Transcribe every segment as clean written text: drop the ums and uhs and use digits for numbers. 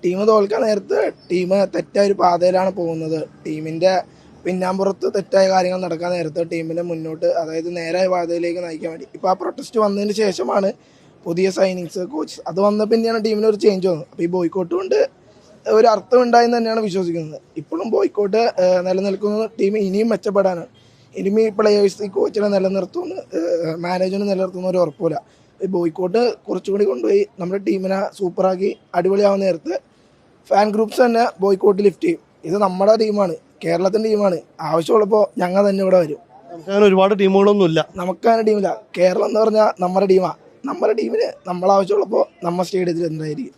Team തോൽക്കാൻ നേരത്ത് team തെറ്റായ ഒരു പാതയിലാണ് പോകുന്നത്. ടീമിൻ്റെ പിന്നാമ്പുറത്ത് തെറ്റായ കാര്യങ്ങൾ നടക്കാൻ നേരത്ത് ടീമിനെ മുന്നോട്ട്, അതായത് നേരായ പാതയിലേക്ക് നയിക്കാൻ വേണ്ടി. ഇപ്പോൾ ആ പ്രൊട്ടസ്റ്റ് വന്നതിന് ശേഷമാണ് പുതിയ സൈനിങ്സ്, കോച്ച് അത് വന്ന പിന്നെയാണ് ടീമിന് ഒരു ചേഞ്ച് വന്നത്. അപ്പോൾ ഈ ബോയ്ക്കോട്ട് കൊണ്ട് ഒരു അർത്ഥം ഉണ്ടായെന്ന് തന്നെയാണ് വിശ്വസിക്കുന്നത്. ഇപ്പോഴും ബോയ്ക്കോട്ട് നിലനിൽക്കുന്നത് ടീം ഇനിയും മെച്ചപ്പെടാനാണ്. ഇനിയും ഈ പ്ലെയേഴ്സ് ഈ കോച്ചിനെ നിലനിർത്തുമെന്ന് മാനേജറിനെ നിലനിർത്തുന്ന ഒരു ഉറപ്പില്ല. ഈ ബോയ്ക്കോട്ട് കുറച്ചുകൂടി കൊണ്ടുപോയി നമ്മുടെ ടീമിനെ സൂപ്പറാക്കി അടിപൊളിയാവുന്ന നേരത്ത് ഫാൻ ഗ്രൂപ്പ്സ് തന്നെ ബോയ്ക്കോട്ട് ലിഫ്റ്റ് ചെയ്യും. ഇത് നമ്മുടെ ടീമാണ്, കേരളത്തിൻ്റെ ടീമാണ്, ആവശ്യമുള്ളപ്പോൾ ഞങ്ങൾ തന്നെ ഇവിടെ വരും. അങ്ങനെ ഒരുപാട് ടീമുകളൊന്നുമില്ല, നമുക്കങ്ങനെ ടീമില്ല. കേരളം എന്ന് പറഞ്ഞാൽ നമ്മുടെ ടീമാണ്. നമ്മുടെ ടീമിന് നമ്മളാവശ്യമുള്ളപ്പോൾ നമ്മൾ സ്റ്റേഡിയത്തിൽ എന്തായിരിക്കും.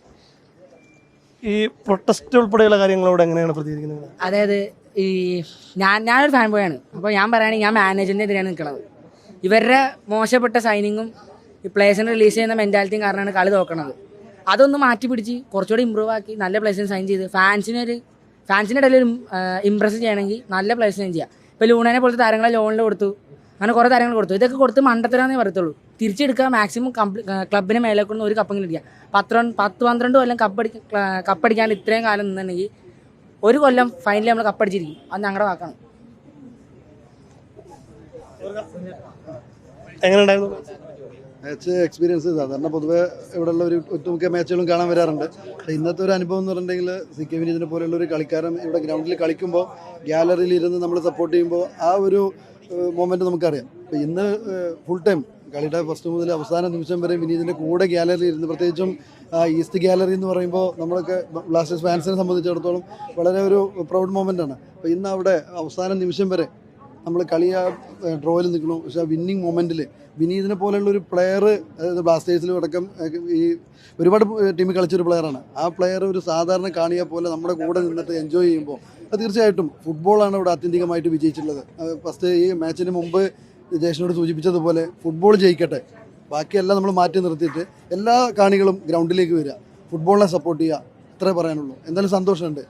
ഈ പ്രൊട്ടസ്റ്റ് ഉൾപ്പെടെയുള്ള കാര്യങ്ങളോട് എങ്ങനെയാണ് പ്രതികരിക്കുന്നത്? അതായത് ഈ ഞാനൊരു ഫാൻ ബോയാണ്. അപ്പോൾ ഞാൻ പറയുകയാണെങ്കിൽ ഞാൻ മാനേജറിൻ്റെ എതിരെയാണ് നിൽക്കുന്നത്. ഇവരുടെ മോശപ്പെട്ട സൈനിങ്ങും ഈ പ്ലേയേഴ്സിനെ റിലീസ് ചെയ്യുന്ന മെൻറ്റാലിറ്റിയും കാരണമാണ് കളി തോക്കണത്. അതൊന്ന് മാറ്റി പിടിച്ച് കുറച്ചുകൂടി ഇമ്പ്രൂവ് ആക്കി നല്ല പ്ലേയേഴ്സിനെ സൈൻ ചെയ്ത് ഫാൻസിൻ്റെ ഇടയിൽ ഇമ്പ്രസ് ചെയ്യണമെങ്കിൽ നല്ല പ്ലേയേഴ്സിനെ ചെയ്യാം. ഇപ്പോൾ ലൂണേനെ പോലത്തെ താരങ്ങളെ ലോണിൽ കൊടുത്തു, അങ്ങനെ കുറേ താരങ്ങൾ കൊടുത്തു. ഇതൊക്കെ കൊടുത്ത് മണ്ടത്തരാന്നേ പറയത്തുള്ളൂ. തിരിച്ചെടുക്കുക, മാക്സിമം ക്ലബിന് മേലെ കൊണ്ട് ഒരു കപ്പെങ്കിലും ഇടിക്കുക. 10-12 കൊല്ലം കപ്പടിക്കാൻ ഇത്രയും കാലം നിന്നുണ്ടെങ്കിൽ ഒരു കൊല്ലം ഫൈനലി നമ്മൾ കപ്പടിച്ചിരിക്കും. അത് ഞങ്ങളുടെ വാക്കാണ്. എങ്ങനെ ഉണ്ടായിരുന്നു മാച്ച് എക്സ്പീരിയൻസ്? സാധാരണ പൊതുവെ ഇവിടെയുള്ള ഒരു ഒട്ടുമിക്ക മാച്ചുകളും കാണാൻ വരാറുണ്ട്. പക്ഷേ ഇന്നത്തെ ഒരു അനുഭവം എന്ന് പറഞ്ഞിട്ടുണ്ടെങ്കിൽ CK വിനീതിനെ പോലെയുള്ള ഒരു കളിക്കാരൻ ഇവിടെ ഗ്രൗണ്ടിൽ കളിക്കുമ്പോൾ ഗ്യാലറിയിൽ ഇരുന്ന് നമ്മൾ സപ്പോർട്ട് ചെയ്യുമ്പോൾ ആ ഒരു മൊമെൻറ്റ് നമുക്കറിയാം. അപ്പോൾ ഇന്ന് ഫുൾ ടൈം കളിയുടെ ഫസ്റ്റ് മുതൽ അവസാന നിമിഷം വരെ വിനീതിൻ്റെ കൂടെ ഗ്യാലറിയിൽ ഇരുന്ന്, പ്രത്യേകിച്ചും ഈസ്റ്റ് ഗ്യാലറി എന്ന് പറയുമ്പോൾ നമ്മളൊക്കെ ബ്ലാസ്റ്റേഴ്സ് ഫാൻസിനെ സംബന്ധിച്ചിടത്തോളം വളരെ ഒരു പ്രൗഡ് മൊമെൻ്റാണ്. അപ്പോൾ ഇന്ന് അവിടെ അവസാന നിമിഷം വരെ നമ്മൾ കളി ആ ഡ്രോയിൽ നിൽക്കണു. പക്ഷേ ആ വിന്നിങ് മൊമെൻറ്റിൽ വിനീതിനെ പോലെയുള്ള ഒരു പ്ലെയർ, അതായത് ബ്ലാസ്റ്റേഴ്സിലും അടക്കം ഈ ഒരുപാട് ടീമിൽ കളിച്ചൊരു പ്ലെയറാണ്. ആ പ്ലെയർ ഒരു സാധാരണ കാണിയെ പോലെ നമ്മുടെ കൂടെ നിന്നിട്ട് എൻജോയ് ചെയ്യുമ്പോൾ അത് തീർച്ചയായിട്ടും ഫുട്ബോളാണ് ഇവിടെ ആത്യന്തികമായിട്ട് വിജയിച്ചിട്ടുള്ളത്. ഫസ്റ്റ് ഈ മാച്ചിന് മുമ്പ് ജേഷനോട് സൂചിപ്പിച്ചതുപോലെ ഫുട്ബോൾ ജയിക്കട്ടെ, ബാക്കിയെല്ലാം നമ്മൾ മാറ്റി നിർത്തിയിട്ട് എല്ലാ കാണികളും ഗ്രൗണ്ടിലേക്ക് വരിക, ഫുട്ബോളിനെ സപ്പോർട്ട് ചെയ്യുക, ഇത്രേ പറയാനുള്ളൂ. എന്തായാലും സന്തോഷമുണ്ട്.